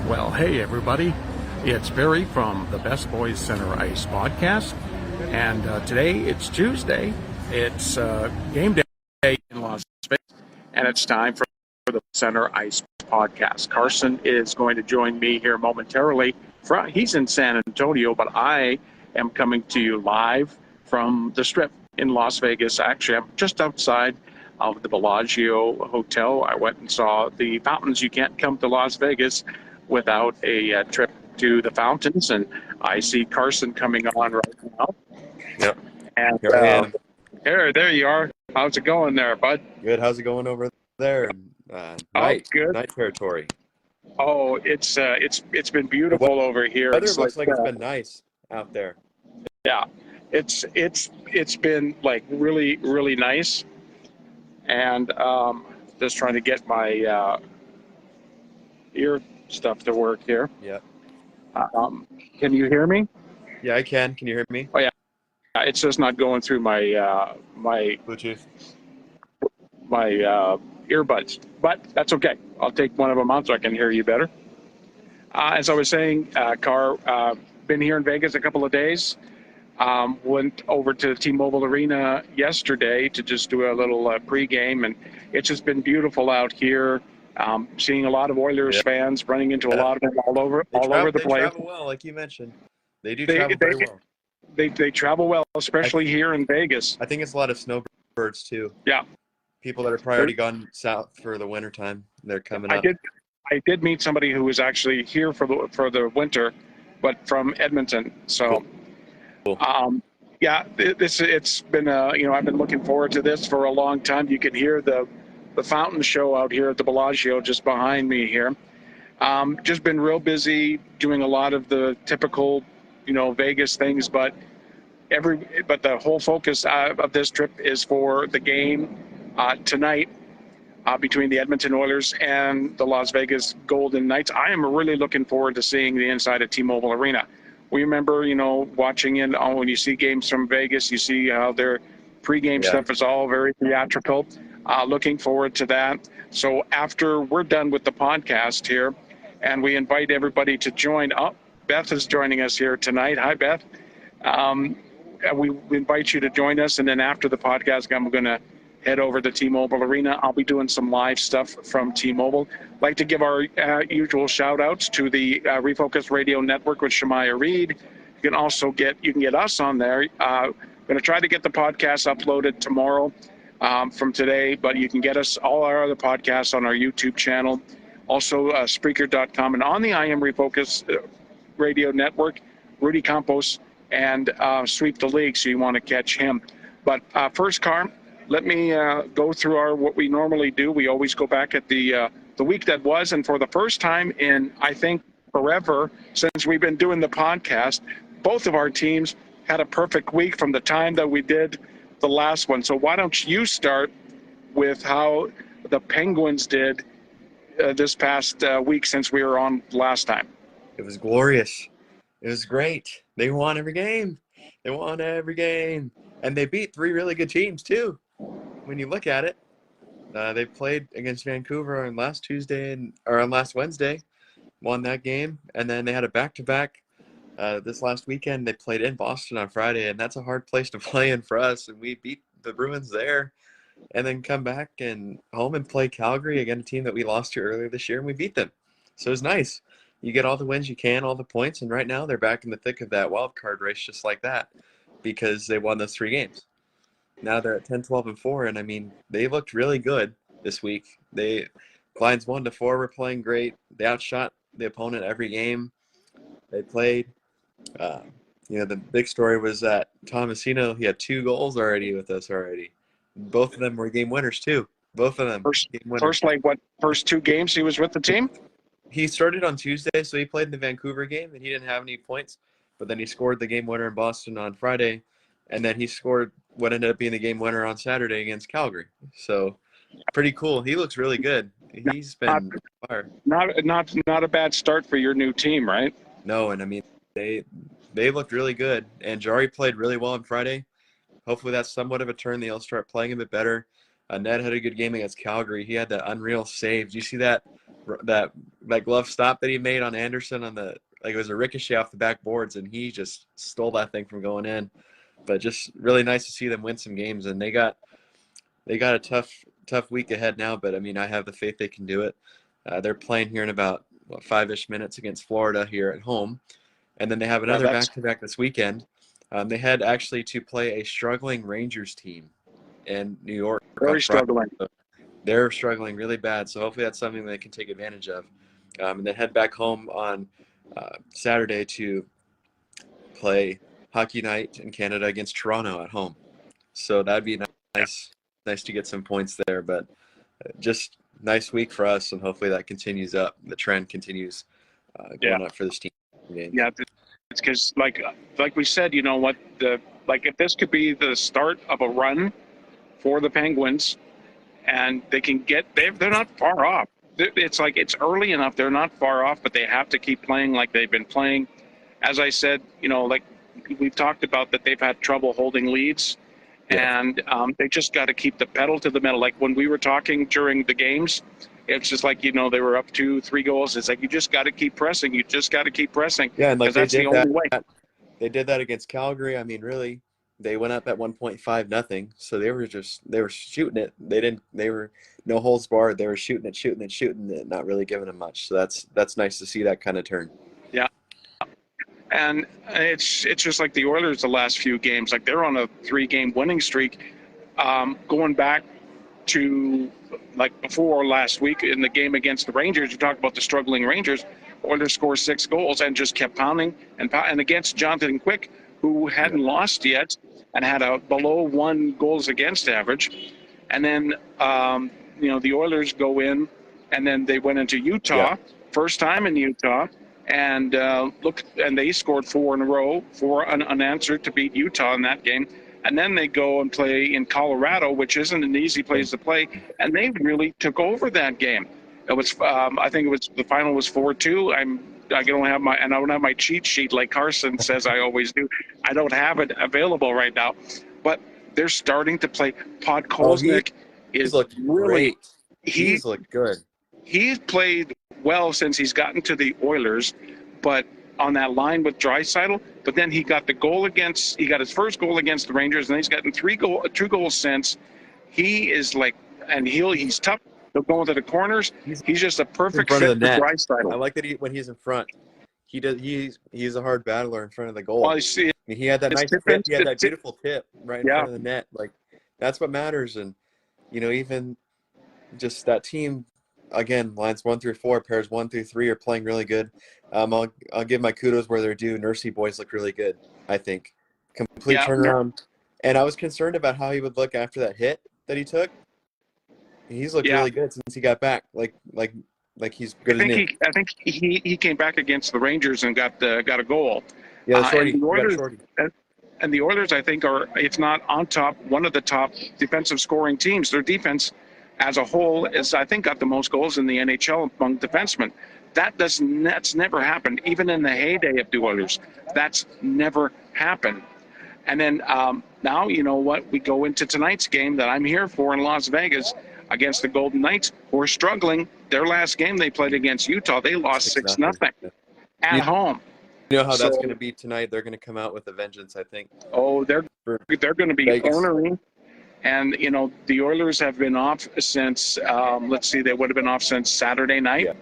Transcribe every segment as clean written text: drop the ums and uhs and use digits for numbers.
Well, hey everybody, it's Barry from the Best Boys Center Ice podcast, and today it's Tuesday. It's game day in Las Vegas, and it's time for the Center Ice podcast. Carson is going to join me here momentarily. He's in San Antonio, but I am coming to you live from the Strip in Las Vegas. Actually, I'm just outside of the Bellagio Hotel. I went and saw the fountains. You can't come to Las Vegas without a trip to the fountains, and I see Carson coming on right now. Yep. And Here I am. there you are. How's it going there, bud? Good. How's it going over there? Good. Night territory. Oh, it's been beautiful over here. Weather It's looks like it's been nice out there. Yeah, it's been like really really nice, and just trying to get my ear stuff to work here. Yeah. Can you hear me? Yeah, I can. Can you hear me? Oh yeah, it's just not going through my my Bluetooth. earbuds, but that's okay. I'll take one of them out so I can hear you better. As I was saying, been here in Vegas a couple of days. Went over to T-Mobile Arena yesterday to just do a little pregame, and it's just been beautiful out here. Seeing a lot of Oilers fans, running into a lot of them all over the place. They travel well, like you mentioned. They travel very well. They travel well, especially here in Vegas. I think it's a lot of snowbirds too. Yeah. People that have probably already gone south for the wintertime. They're coming up. I did meet somebody who was actually here for the winter, but from Edmonton. So, cool. It's been I've been looking forward to this for a long time. You can hear the fountain show out here at the Bellagio just behind me here. Just been real busy doing a lot of the typical, Vegas things, but the whole focus of this trip is for the game tonight between the Edmonton Oilers and the Las Vegas Golden Knights. I am really looking forward to seeing the inside of T-Mobile Arena. We remember, watching it when you see games from Vegas, you see how their pregame stuff is all very theatrical. Looking forward to that. So after we're done with the podcast here, and we invite everybody to join up. Beth is joining us here tonight. Hi, Beth. We invite you to join us, and then after the podcast, I'm going to head over to T-Mobile Arena. I'll be doing some live stuff from T-Mobile. I'd like to give our usual shout-outs to the Refocused Radio Network with Shemaya Reed. You can also get us on there. I'm going to try to get the podcast uploaded tomorrow from today, but you can get us all our other podcasts on our YouTube channel, also Spreaker.com, and on the I Am Refocused Radio Network, Rudy Campos and Sweep the League, so you want to catch him. But first, Carm, let me go through what we normally do. We always go back at the week that was, and for the first time in, I think, forever, since we've been doing the podcast, both of our teams had a perfect week from the time that we did the last one. So why don't you start with how the Penguins did this past week since we were on last time? It was glorious. It was great. They won every game. And they beat three really good teams too. When you look at it, they played against Vancouver on last Wednesday, won that game, and then they had a back-to-back this last weekend. They played in Boston on Friday, and that's a hard place to play in for us. And we beat the Bruins there, and then come back and home and play Calgary, again, a team that we lost to earlier this year, and we beat them. So it was nice. You get all the wins you can, all the points, and right now they're back in the thick of that wild card race just like that because they won those 3 games. Now they're at 10, 12, and 4, and I mean, they looked really good this week. Lines 1 to 4 were playing great. They outshot the opponent every game they played. The big story was that Tomasino, he had 2 goals already with us already. Both of them were game winners too. Both of them. First 2 games he was with the team? He started on Tuesday, so he played in the Vancouver game, and he didn't have any points. But then he scored the game winner in Boston on Friday, and then he scored what ended up being the game winner on Saturday against Calgary. So pretty cool. He looks really good. He's been fired. Not a bad start for your new team, right? No, and I mean they looked really good. And Jari played really well on Friday. Hopefully that's somewhat of a turn. They'll start playing a bit better. Ned had a good game against Calgary. He had that unreal save. Do you see that that glove stop that he made on Anderson on the, like, it was a ricochet off the backboards, and he just stole that thing from going in. But just really nice to see them win some games, and they got a tough week ahead now. But I mean, I have the faith they can do it. They're playing here in about 5-ish minutes against Florida here at home, and then they have another back-to-back this weekend. They had actually to play a struggling Rangers team in New York. Very struggling. So they're struggling really bad, so hopefully that's something they can take advantage of. And then head back home on Saturday to play Hockey Night in Canada against Toronto at home. So that'd be nice to get some points there. But just nice week for us, and hopefully that continues up. The trend continues going up for this team. Yeah, it's because like we said, you know what, if this could be the start of a run for the Penguins, and they can get, they're not far off. It's like it's early enough, they're not far off, but they have to keep playing like they've been playing. As I said, you know, like we've talked about, that they've had trouble holding leads, and they just got to keep the pedal to the metal. Like when we were talking during the games, it's just like, you know, they were up 2-3 goals. It's like, you just got to keep pressing. You just got to keep pressing. Yeah, and like that's the only way. They did that against Calgary. I mean, really, they went up at 1.5-0, so they were shooting it. They were no holds barred. They were shooting it, not really giving them much. So that's nice to see that kind of turn. Yeah. And it's just like the Oilers the last few games. Like they're on a 3-game winning streak, going back to like before last week in the game against the Rangers. You talk about the struggling Rangers. Oilers scored 6 goals and just kept pounding and against Jonathan Quick, who hadn't lost yet and had a below 1 goals against average. And then you know, the Oilers go in, and then they went into Utah, first time in Utah. And and they scored 4 in a row, 4 unanswered to beat Utah in that game. And then they go and play in Colorado, which isn't an easy place to play, and they really took over that game. It was, I think it was, the final was 4-2. I don't have my cheat sheet like Carson says I always do. I don't have it available right now, but they're starting to play. Podkolznik he's looked really great. He's looked good. He's played well since he's gotten to the Oilers, but on that line with Draisaitl. But then he got his first goal against the Rangers, and he's gotten 2 goals since. He is like, and he's tough. He'll go into the corners. He's just a perfect fit for Draisaitl. I like that when he's in front, he's a hard battler in front of the goal. Well, he had that nice tip. He had that beautiful tip right in front of the net. Like, that's what matters. And you know, even just that team, again, lines 1 through 4, pairs 1 through 3 are playing really good. I'll give my kudos where they're due. Nursey boys look really good, I think. Complete turnaround. And I was concerned about how he would look after that hit that he took. He's looked really good since he got back. Like he's good as new. I think he came back against the Rangers and got a goal. Yeah, the shorty. And the Oilers, I think, are, if not on top, one of the top defensive scoring teams. Their defense as a whole is, I think, got the most goals in the NHL among defensemen. That's never happened, even in the heyday of the Oilers. That's never happened. And then now, you know what, we go into tonight's game that I'm here for in Las Vegas against the Golden Knights, who are struggling. Their last game they played against Utah, they lost 6-0 at home. You know how that's going to be tonight? They're going to come out with a vengeance, I think. Oh, they're going to be ornery. And, you know, the Oilers have been off since, they would have been off since Saturday night. Yeah.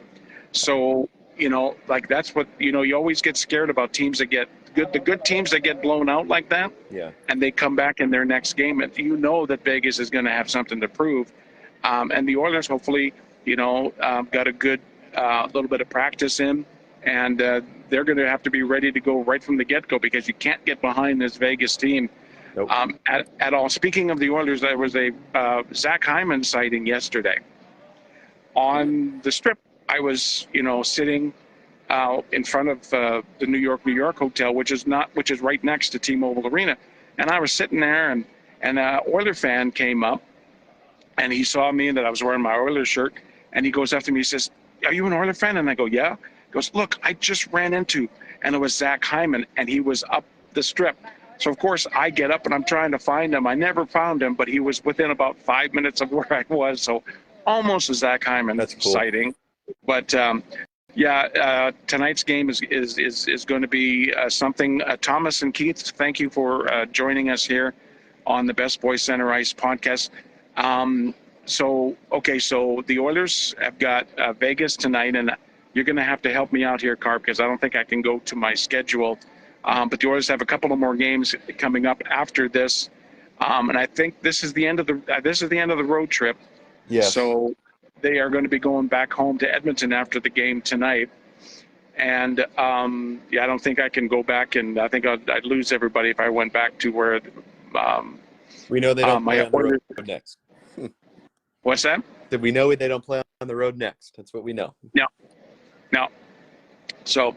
So, you know, like that's what, you know, you always get scared about teams that get the good teams that get blown out like that. Yeah. And they come back in their next game. And you know that Vegas is going to have something to prove. And the Oilers, hopefully, you know, got a good little bit of practice in. And they're going to have to be ready to go right from the get-go, because you can't get behind this Vegas team. Nope. At all. Speaking of the Oilers, there was a Zach Hyman sighting yesterday on the Strip. I was, you know, sitting in front of the New York hotel, which is right next to T-Mobile Arena, and I was sitting there, and an Oiler fan came up, and he saw me and that I was wearing my Oilers shirt, and he goes after me. He says, "Are you an Oiler fan?" And I go, "Yeah." He goes, "Look, I just ran into," and it was Zach Hyman, and he was up the Strip. So, of course, I get up and I'm trying to find him. I never found him, but he was within about 5 minutes of where I was. So almost a Zach Hyman sighting. But tonight's game is going to be something. Thomas and Keith, thank you for joining us here on the Best Boys Center Ice podcast. So the Oilers have got Vegas tonight, and you're going to have to help me out here, Carp, because I don't think I can go to my schedule. But the Oilers have a couple of more games coming up after this, and I think this is the end of the road trip. Yes. So they are going to be going back home to Edmonton after the game tonight. And I don't think I can go back, and I think I'd lose everybody if I went back to where. We know they don't play on the road next. What's that? That we know they don't play on the road next. That's what we know. No. So,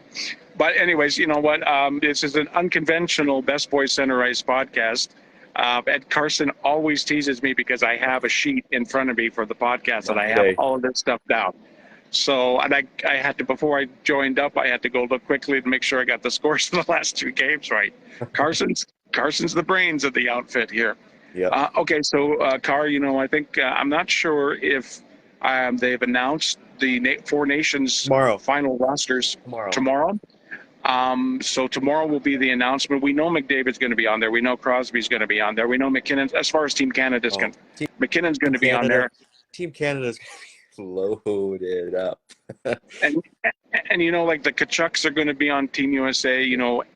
but anyways, you know what? This is an unconventional Best Boys Center Ice podcast. Ed Carson always teases me because I have a sheet in front of me for the podcast and I have all of this stuff down. So, and I had to, before I joined up, I had to go look quickly to make sure I got the scores of the last two games right. Carson's the brains of the outfit here. Yeah. Okay, so Car, I think I'm not sure if they've announced the Four Nations final rosters tomorrow. So tomorrow will be the announcement. We know McDavid's going to be on there. We know Crosby's going to be on there. We know McKinnon, as far as Team Canada's concerned, McKinnon's going to be on there. Team Canada's going to be loaded up. and like the Kachucks are going to be on Team USA.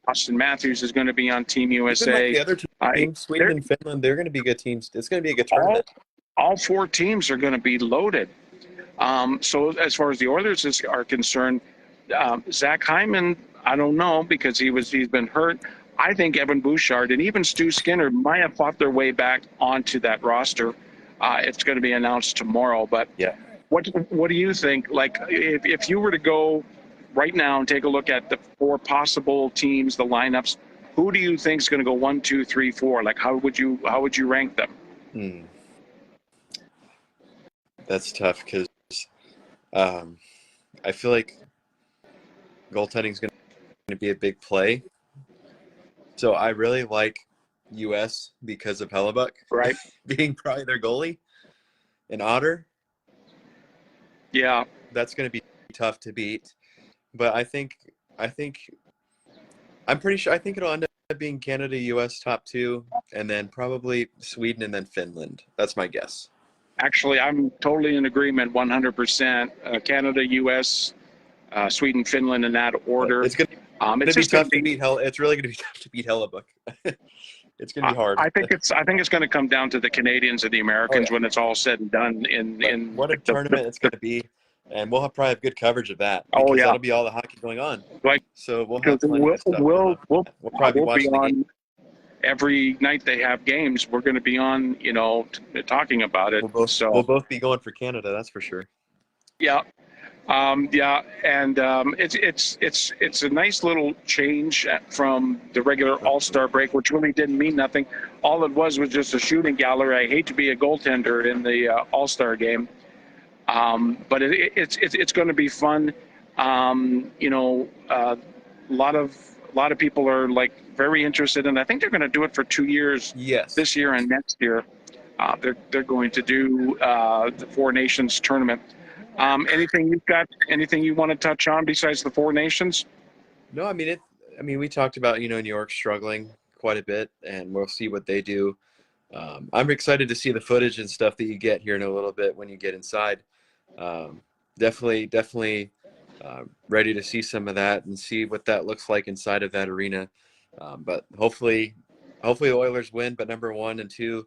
Austin Matthews is going to be on Team USA. Like the other two teams, Sweden and Finland, they're going to be good teams. It's going to be a good tournament. All four teams are going to be loaded. So as far as the Oilers are concerned, Zach Hyman, I don't know because he's been hurt. I think Evan Bouchard and even Stu Skinner might have fought their way back onto that roster. It's going to be announced tomorrow. But what do you think? Like, if you were to go right now and take a look at the four possible teams, the lineups, who do you think is going to go 1, 2, 3, 4? Like, how would you rank them? That's tough because I feel like goaltending is going to be a big play. So I really like U.S. because of Hellebuck, right? Being probably their goalie, and Otter. Yeah, that's going to be tough to beat. But I'm pretty sure. I think it'll end up being Canada, U.S. top two, and then probably Sweden and then Finland. That's my guess. Actually, I'm totally in agreement, 100%. Canada, U.S., Sweden, Finland, in that order. It's going to be tough to beat It's really going to be tough to beat Hellebuck. It's going to be hard. I think it's going to come down to the Canadians and the Americans when it's all said and done. In what a tournament it's going to be, and we'll probably have good coverage of that. Oh yeah, that'll be all the hockey going on. Like, so we'll have we'll probably watch be on every night they have games. We're going to be on, talking about it. We'll both be going for Canada. That's for sure. Yeah. And it's a nice little change from the regular All-Star break, which really didn't mean nothing. All it was just a shooting gallery. I hate to be a goaltender in the All-Star game, but it's going to be fun. A lot of people are like very interested, and I think they're going to do it for 2 years. Yes. This year and next year, they're going to do the Four Nations tournament. Anything you want to touch on besides the Four Nations? No, I mean we talked about New York struggling quite a bit, and we'll see what they do. I'm excited to see the footage and stuff that you get here in a little bit when you get inside. Definitely ready to see some of that and see what that looks like inside of that arena. But hopefully the Oilers win. But number 1 and 2,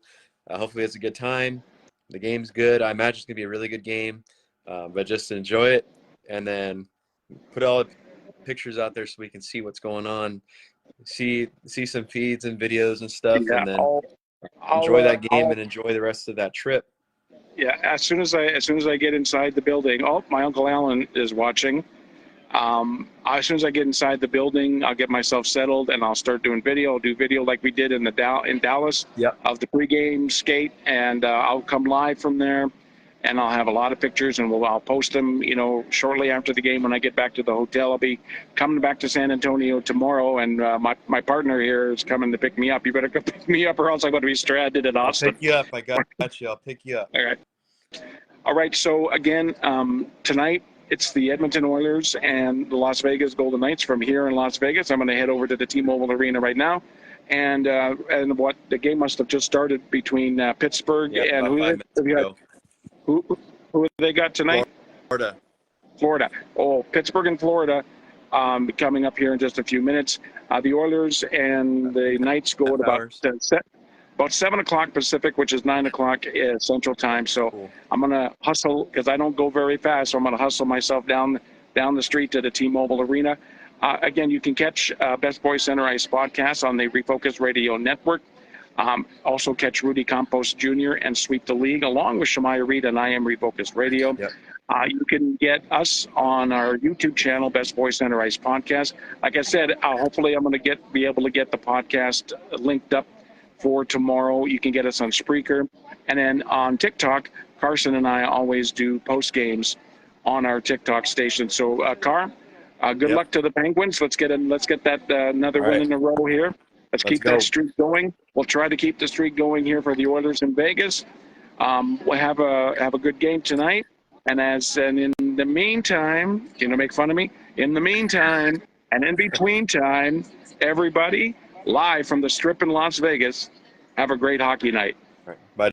hopefully it's a good time. The game's good. I imagine it's gonna be a really good game. But just enjoy it, and then put all the pictures out there so we can see what's going on, see some feeds and videos and stuff, and then enjoy that game and enjoy the rest of that trip. Yeah, as soon as I get inside the building, my Uncle Alan is watching. As soon as I get inside the building, I'll get myself settled and I'll start doing video. I'll do video like we did in Dallas of the pregame skate, and I'll come live from there. And I'll have a lot of pictures, and I'll post them, shortly after the game when I get back to the hotel. I'll be coming back to San Antonio tomorrow, and my partner here is coming to pick me up. You better go pick me up, or else I'm going to be stranded in Austin. I'll pick you up. I got you. I'll pick you up. All right. So again, tonight It's the Edmonton Oilers and the Las Vegas Golden Knights from here in Las Vegas. I'm going to head over to the T-Mobile Arena right now. And what the game must have just started between Pittsburgh and about 5 minutes ago. Who they got tonight? Florida. Oh, Pittsburgh and Florida coming up here in just a few minutes. The Oilers and the Knights go at about 7 o'clock Pacific, which is 9 o'clock Central Time. So cool. I'm going to hustle because I don't go very fast. So I'm going to hustle myself down the street to the T-Mobile Arena. Again, you can catch Best Boy Center Ice podcast on the Refocused Radio Network. Also catch Rudy Campos Jr. and Sweep the League along with Shemaya Reed and I Am Refocused Radio. Yep. You can get us on our YouTube channel, Best Boy Center Ice Podcast. Like I said, hopefully I'm going to be able to get the podcast linked up for tomorrow. You can get us on Spreaker. And then on TikTok, Carson and I always do post games on our TikTok station. So, Carr, good luck to the Penguins. Let's get that another win in a row here. Let's keep that streak going. We'll try to keep the streak going here for the Oilers in Vegas. We'll have a good game tonight. And in the meantime, make fun of me? In the meantime, and in between time, everybody, live from the Strip in Las Vegas, have a great hockey night. All right. Bye.